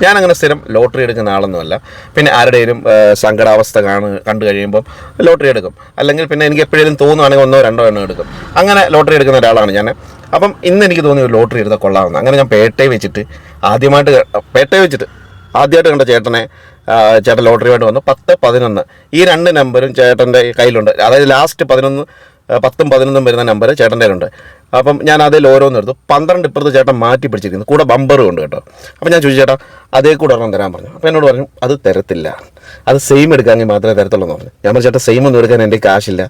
ഞാനങ്ങനെ സ്ഥിരം ലോട്ടറി എടുക്കുന്ന ആളൊന്നുമല്ല. പിന്നെ ആരുടെയും സങ്കടാവസ്ഥ കണ്ടു കഴിയുമ്പം ലോട്ടറി എടുക്കും. അല്ലെങ്കിൽ പിന്നെ എനിക്ക് എപ്പോഴേലും തോന്നുവാണെങ്കിൽ 1 2 എണ്ണം എടുക്കും. അങ്ങനെ ലോട്ടറി എടുക്കുന്ന ഒരാളാണ് ഞാൻ. അപ്പം ഇന്ന് എനിക്ക് തോന്നി ഒരു ലോട്ടറി എടുത്താൽ കൊള്ളാമെന്ന്. അങ്ങനെ ഞാൻ പേട്ടയിൽ വെച്ചിട്ട് ആദ്യമായിട്ട് കണ്ട ചേട്ടൻ ലോട്ടറിയുമായിട്ട് വന്നു. 10, 11 ഈ 2 നമ്പരും ചേട്ടൻ്റെ കയ്യിലുണ്ട്. അതായത് ലാസ്റ്റ് 10, 11 വരുന്ന നമ്പർ ചേട്ടൻ്റെ കയ്യിലുണ്ട്. അപ്പം ഞാൻ അതിൽ ഓരോന്നും എടുത്തു. 12 ഇപ്പുറത്ത് ചേട്ടൻ മാറ്റി പിടിച്ചിരിക്കുന്നു, കൂടെ ബമ്പറും ഉണ്ട് കേട്ടോ. അപ്പം ഞാൻ ചോദിച്ചു, ചേട്ടാ അതേ കൂടെ ഒരെണ്ണം തരാൻ പറഞ്ഞു. അപ്പോൾ എന്നോട് പറഞ്ഞു അത് തരത്തില്ല, അത് സെയിം എടുക്കാമെങ്കിൽ മാത്രമേ തരത്തുള്ളൂ എന്ന് പറഞ്ഞു. ഞാൻ പറഞ്ഞു, ചേട്ടാ സെയിം ഒന്നും എടുക്കാൻ എൻ്റെ കാശില്ല,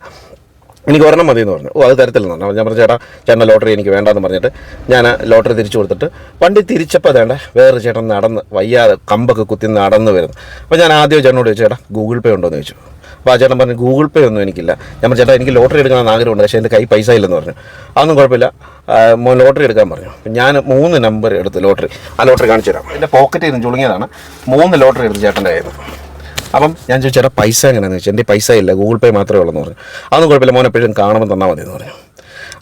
എനിക്ക് ഒരെണ്ണം മതി എന്ന് പറഞ്ഞു. അത് തരത്തില്ലെന്ന് പറഞ്ഞു. ഞാൻ പറഞ്ഞു, ചേട്ടൻ്റെ ലോട്ടറി എനിക്ക് വേണ്ടാന്ന് പറഞ്ഞിട്ട് ഞാൻ ലോട്ടറി തിരിച്ചു കൊടുത്തിട്ട് വണ്ടി തിരിച്ചപ്പോൾ വേറൊരു ചേട്ടൻ നടന്ന് വയ്യാതെ കമ്പൊക്കെ കുത്തി നടന്ന് വരുന്നു. അപ്പോൾ ഞാൻ ആദ്യം ചേട്ടനോട് ചോദിച്ചു, ചേട്ടാ ഗൂഗിൾ പേ ഉണ്ടോ എന്ന് ചോദിച്ചു. അപ്പോൾ ആ ചേട്ടൻ പറഞ്ഞു, ഗൂഗിൾ പേ ഒന്നും എനിക്കില്ല. ഞാൻ പറഞ്ഞു, ചേട്ടാ എനിക്ക് ലോട്ടറി എടുക്കണമെന്ന് ആഗ്രഹമുണ്ട്, പക്ഷേ എൻ്റെ കൈ പൈസ ഇല്ലെന്ന് പറഞ്ഞു. അതൊന്നും കുഴപ്പമില്ല, ലോട്ടറി എടുക്കാൻ പറഞ്ഞു. ഞാൻ 3 നമ്പർ എടുത്ത് ലോട്ടറി കാണിച്ചു തരാം. എൻ്റെ പോക്കറ്റിൽ നിന്ന് ചുളുങ്ങിയതാണ്. 3 ലോട്ടറി എടുത്ത് ചേട്ടൻ്റെ കയ്യിൽ നിന്ന്. അപ്പം ഞാൻ ചോദിച്ചു, ചേട്ടാ പൈസ എങ്ങനെയാണെന്ന് ചോദിച്ചു. എൻ്റെ പൈസ ഇല്ല, ഗൂഗിൾ പേ മാത്രമേ ഉള്ളൂ എന്ന് പറഞ്ഞു. അതൊന്നും കുഴപ്പമില്ല, മോൻ എപ്പോഴും കാണുമ്പോൾ തന്നാൽ മതി എന്ന് പറഞ്ഞു.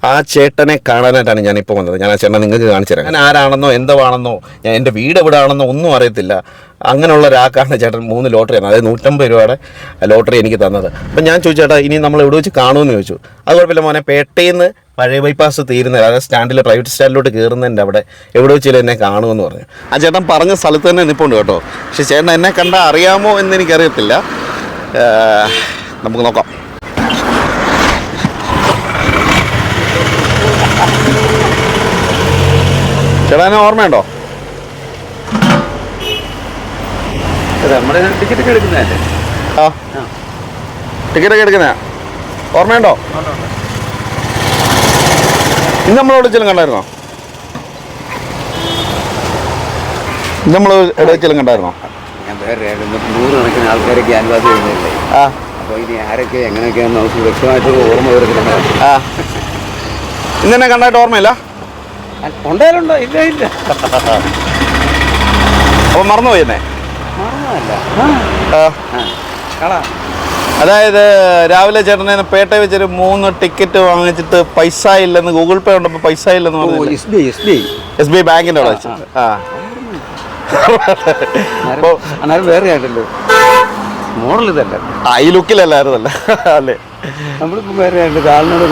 ആ ചേട്ടനെ കാണാനായിട്ടാണ് ഞാനിപ്പോൾ വന്നത്. ഞാൻ ആ ചേട്ടനെ നിങ്ങൾക്ക് കാണിച്ചു തരാം. ഞാൻ ആരാണെന്നോ എന്താണെന്നോ എൻ്റെ വീട് എവിടെയാണെന്നോ ഒന്നും അറിയത്തില്ല. അങ്ങനെയുള്ള ഒരാൾക്കാണ് ചേട്ടൻ 3 ലോട്ടറി തന്നത്. അതായത് 150 രൂപയുടെ ലോട്ടറി എനിക്ക് തന്നത്. അപ്പം ഞാൻ ചോദിച്ചു, ചേട്ടാ ഇനി നമ്മൾ എവിടെ വെച്ച് കാണുമെന്ന് ചോദിച്ചു. അത് കുഴപ്പമില്ല മോനെ, പേട്ടയിൽ നിന്ന് പഴയ ബൈപ്പാസ് തീരുന്നത്, അതായത് സ്റ്റാൻഡിൽ പ്രൈവറ്റ് സ്റ്റാൻഡിലോട്ട് കയറുന്നതിൻ്റെ അവിടെ എവിടെ വെച്ചാലും എന്നെ കാണുമെന്ന് പറഞ്ഞു. ആ ചേട്ടൻ പറഞ്ഞ സ്ഥലത്ത് തന്നെ നിൽപ്പുണ്ട് കേട്ടോ. പക്ഷേ ചേട്ടൻ എന്നെ കണ്ടാൽ അറിയാമോ എന്ന് എനിക്കറിയത്തില്ല. നമുക്ക് നോക്കാം. ചേട്ടാ എന്നെ ഓർമ്മയുണ്ടോ? നമ്മുടെ ടിക്കറ്റൊക്കെ എടുക്കുന്നതല്ലേ? ആ ടിക്കറ്റൊക്കെ എടുക്കുന്നതാ, ഓർമ്മയുണ്ടോ? ഇന്ന് നമ്മൾ എവിടെയെങ്കിലും കണ്ടായിരുന്നോ? ഞാൻ വേറെ 100 കണക്കിന് ആൾക്കാരെ ക്യാൻവാസ് ചെയ്യുന്നില്ലേ? അപ്പോൾ ഇനി ആരൊക്കെ എങ്ങനെയൊക്കെയാണെന്ന് നമുക്ക് വ്യക്തമായിട്ട് ഓർമ്മ വരുന്നില്ല. ഇന്നെന്നെ കണ്ടായിട്ട് ഓർമ്മയില്ല? ഉണ്ടായാലുണ്ടോ? ഇല്ല. അപ്പോൾ മറന്നുപോയി എന്നെ? മറന്നതല്ല. അതായത് രാവിലെ ചേട്ടനെ പേട്ടയിൽ വെച്ചൊരു 3 ടിക്കറ്റ് വാങ്ങിച്ചിട്ട് പൈസ ഇല്ലെന്ന്, ഗൂഗിൾ പേ ഉണ്ടപ്പോൾ പൈസ ഇല്ലെന്ന് പറഞ്ഞു. SBI ബാങ്കിൻ്റെ അവിടെ വെച്ചിട്ട്. വേറെ ആയിട്ടല്ലോ മോഡൽ ഇതല്ല, ഈ ലുക്കിലല്ലായിരുന്നല്ല അല്ലേ? നമ്മളിപ്പോൾ വേറെ ആയിട്ട് കാലിനോട്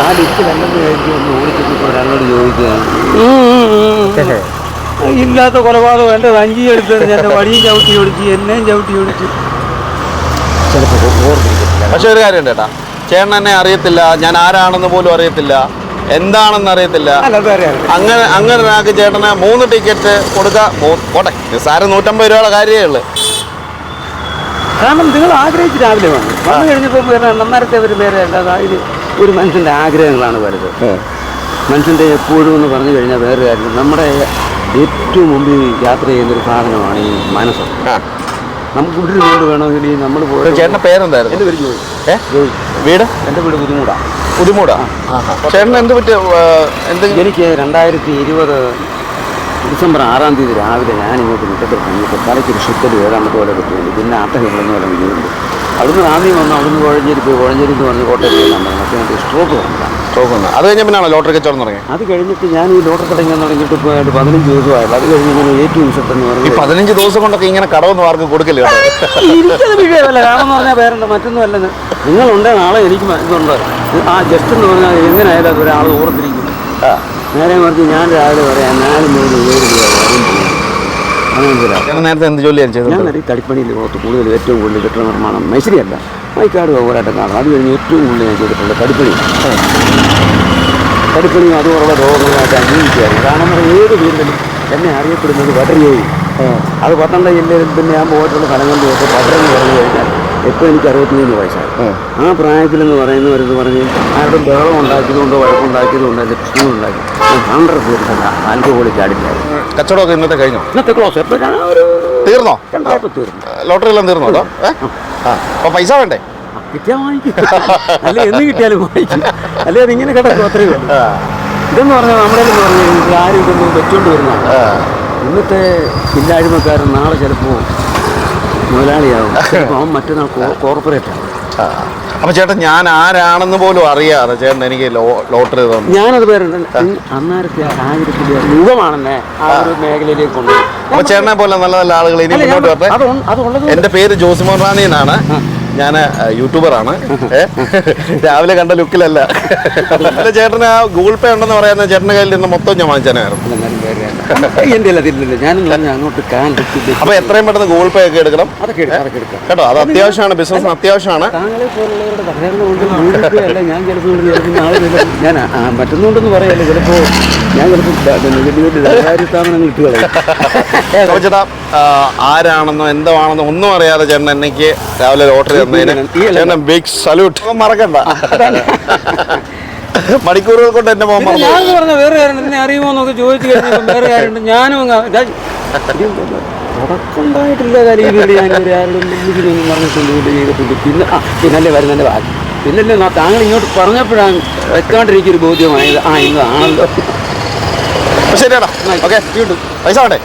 ആ ലുക്കിലല്ലെന്ന് ഓടിച്ചിട്ട് ഒരാളോട് ചോദിക്കുകയാണ്. ഇല്ലാത്ത കൊലപാതകം എൻ്റെ വഞ്ചി എടുത്തത്, എൻ്റെ വടിയും ചവിട്ടി ഓടിച്ച്, എന്നെയും ചവിട്ടി ഓടിച്ച്. പക്ഷെ ഒരു കാര്യമുണ്ട് ചേട്ടാ, ചേട്ടൻ എന്നെ അറിയത്തില്ല, ഞാൻ ആരാണെന്ന് പോലും അറിയത്തില്ല, എന്താണെന്ന് അറിയത്തില്ല. അങ്ങനെ ഒരാൾക്ക് ചേട്ടന് 3 ടിക്കറ്റ് കൊടുക്കുക. പോട്ടെ, നിസ്സാരം 150 രൂപയുടെ കാര്യമേ ഉള്ളൂ. കാരണം നിങ്ങൾ ആഗ്രഹിച്ച് രാവിലെ വന്നു കഴിഞ്ഞപ്പോൾ നന്നാരത്തെ ഒരു പേരെ അല്ലാതെ ഇത് ഒരു മനുഷ്യൻ്റെ ആഗ്രഹങ്ങളാണ് വരുന്നത്. മനുഷ്യൻ്റെ എപ്പോഴും എന്ന് പറഞ്ഞു കഴിഞ്ഞാൽ വേറെ കാര്യം, നമ്മുടെ ഏറ്റവും മുമ്പിൽ യാത്ര ചെയ്യുന്നൊരു സാധനമാണ് ഈ മനസ്സ്. നമുക്ക് ഇവിടെ കൊണ്ട് വേണമെങ്കിൽ നമ്മൾ ചേട്ടൻ്റെ പേരെന്തായിരുന്നു? എൻ്റെ പേര് ജോയി. വീട്? എൻ്റെ വീട് പുതുമൂടാ. ചേട്ടൻ എന്ത് പറ്റിയ? എനിക്ക് 2020 ഡിസംബർ 6-ാം തീയതി രാവിലെ ഞാനിങ്ങോട്ട് മുറ്റത്തിൽ കഴിഞ്ഞിട്ട് തലയ്ക്കൊരു ഷിക്കൽ ഏതാണ്ട് പോലെ കിട്ടുന്നുണ്ട്. പിന്നെ ആട്ടഹില്ലെന്ന് പോലെ വീഴുണ്ട്. അവിടുന്ന് ആദ്യം വന്നു, അവിടുന്ന് കോഴഞ്ചേരി എന്ന് പറഞ്ഞ് കോട്ടയത്ത് മറ്റേ സ്ട്രോക്ക് വന്നതാണ്. അത് കഴിഞ്ഞ പിന്നാണോ ലോട്ടറി കച്ചവടം തുടങ്ങി? അത് കഴിഞ്ഞിട്ട് ഞാൻ ഈ ലോട്ടറി തുടങ്ങാൻ തുടങ്ങിയിട്ട് ഇപ്പോൾ 15 ദിവസമായല്ലോ. അത് കഴിഞ്ഞ് ഇങ്ങനെ ഏറ്റവും വിശത്തെന്ന് പറഞ്ഞു. 15 ദിവസം കൊണ്ടൊക്കെ ഇങ്ങനെ കടവൊന്നും ആർക്കും കൊടുക്കില്ല. എനിക്കത് വിഷയമല്ല. കാരണം എന്ന് പറഞ്ഞാൽ വേറെന്താ, മറ്റൊന്നും അല്ലെന്ന്. നിങ്ങളുണ്ടേ നാളെ എനിക്ക് ഇതുണ്ട്. ആ ജസ്റ്റ് എന്ന് പറഞ്ഞാൽ എങ്ങനെയായാലും ഒരാൾ ഓർത്തിരിക്കും. നേരെ മറിച്ച് ഞാൻ രാവിലെ പറയാം 4 മുതൽ 7 രൂപ നേരത്തെ എന്ത് ജോലിയാണ് ചെയ്തത്? ഞാൻ തടിപ്പണിയിൽ കൂടുതൽ ഏറ്റവും കൂടുതൽ കെട്ടിട നിർമ്മാണം, മൈസരിയല്ല, മൈക്കാട് പോരാട്ടം കാണും. അത് കഴിഞ്ഞ് ഏറ്റവും കൂടുതൽ ഞാൻ ചെയ്തിട്ടുള്ളത് തടിപ്പണിയും അതുപോലുള്ള രോഗങ്ങളായിട്ട് അംഗീകരിക്കുകയായിരുന്നു. കാരണം ഏത് വീട്ടിലും എന്നെ അറിയപ്പെടുന്നത് വട്ടരിയായി. അത് പത്തനംതിട്ട ജില്ലയിൽ പിന്നെ ഞാൻ പോയിട്ടുള്ള സ്ഥലങ്ങളിൽ പോയിട്ട് പട്ടരെന്ന് പറഞ്ഞു കഴിഞ്ഞാൽ ഇപ്പോൾ എനിക്ക് 63 വയസ്സായി. ആ പ്രായത്തിലെന്ന് പറയുന്നവരെന്ന് പറഞ്ഞ് ആരുടെ ബഹളം ഉണ്ടാക്കിയതുകൊണ്ടോ വഴക്കുണ്ടാക്കിയതുകൊണ്ടോ അതിൻ്റെ പ്രശ്നങ്ങളുണ്ടാക്കി 100% ആൽക്കഹോളിൽ ചാടില്ലായിരുന്നു. കച്ചവടമൊക്കെ ഇന്നത്തെ കഴിഞ്ഞോ? ഇന്നത്തെ ക്ലോസ് എപ്പോഴാണ് തീർന്നോ? ലോട്ടറി എല്ലാം തീർന്നോ? അപ്പോൾ പൈസ വേണ്ടേ? കിട്ടിയാൽ വാങ്ങിക്കും, അല്ലെ എന്ന് കിട്ടിയാലും വാങ്ങിക്കും, അല്ലെ അതിങ്ങനെ കിടക്കും. അത്രയേ ഉള്ളൂ. ഇതെന്ന് പറഞ്ഞാൽ നമ്മുടെ പറഞ്ഞാൽ ആരും ഇതൊന്നും വെച്ചുകൊണ്ട് വരുന്നതാണ്. ഇന്നത്തെ ഇല്ലായ്മക്കാരൻ നാളെ ചിലപ്പോൾ മുതലാളിയാവും, അവൻ മറ്റന്നാൾ കോർപ്പറേറ്റാണ്. അപ്പോൾ ചേട്ടൻ ഞാൻ ആരാണെന്ന് പോലും അറിയാതെ ചേട്ടൻ എനിക്ക് ലോട്ടറി തന്നു. ഞാനത് പേരുണ്ട്. അന്നേരത്തെ ആ സാഹചര്യത്തിൽ യുഗമാണെന്നെ ആ ഒരു മേഖലയിലേക്ക് കൊണ്ടുപോയി അപ്പൊ ചേട്ടനെ പോലെ നല്ല നല്ല ആളുകൾ ഇനി മുന്നോട്ട് വരട്ടെ. അതുള്ളത് എന്റെ പേര് ജോസിമോൻ റാണി എന്നാണ്. ഞാൻ യൂട്യൂബറാണ്. രാവിലെ കണ്ട ലുക്കിലല്ല. ചേട്ടന് ആ ഗൂഗിൾ പേ ഉണ്ടെന്ന് പറയുന്ന ചേട്ടന്റെ കയ്യിൽ നിന്ന് മൊത്തം ഞാൻ വാങ്ങിച്ചാനായിരുന്നു. എന്റെ അല്ല തിരില്ല. ഞാനും പറഞ്ഞ അങ്ങോട്ട് അപ്പൊ എത്രയും പെട്ടെന്ന് ഗൂഗിൾ പേ ഒക്കെ എടുക്കണം അതൊക്കെ എടുക്കാം കേട്ടോ. അത് അത്യാവശ്യമാണ്, ബിസിനസ്സിന് അത്യാവശ്യമാണ്. താങ്കളെ പോലുള്ളവരുടെ സഹകരണം കൊണ്ട് ഗൂഗിൾ പേ അല്ല ഞാൻ ചിലപ്പോൾ ഞാൻ മറ്റൊന്നുകൊണ്ടെന്ന് പറയല്ലേ. ചിലപ്പോ ഞാൻ ചിലപ്പോൾ ധനകാര്യ സ്ഥാപനങ്ങൾ ഇട്ട് കളയും. അപ്പൊ ചേട്ടാ ആരാണെന്നോ എന്താണെന്നോ ഒന്നും അറിയാതെ ചേട്ടൻ എനിക്ക് രാവിലെ ലോട്ടറി തന്നതിന് ബിഗ് സല്യൂട്ട്. മറക്കണ്ട. മണിക്കൂറുകൾ കൊണ്ട് എന്റെ മോൻ പറഞ്ഞു. ഞാൻ പറഞ്ഞ വേറെ കാര്യം എന്നെ അറിയുമോ എന്നൊക്കെ ചോദിച്ചു കഴിഞ്ഞാൽ വേറെ കാര്യമുണ്ട്. ഞാനും ഉടക്കുണ്ടായിട്ടില്ല കാര്യം വേണ്ടി ഞാൻ ആരോടും വിളിക്കുന്നൊന്നും പറഞ്ഞിട്ടുണ്ട് ചെയ്തിട്ടുണ്ട്. പിന്നല്ലേ വരുന്നതിൻ്റെ ബാക്കി പിന്നല്ലേ താങ്കൾ ഇങ്ങോട്ട് പറഞ്ഞപ്പോഴാണ് വ്യക്തമായിട്ടിരിക്കൊരു ബോധ്യമായത്. ഇന്നതാണല്ലോ. ശരിയാടാ. ഓക്കെ, പൈസ വേണ്ടേ?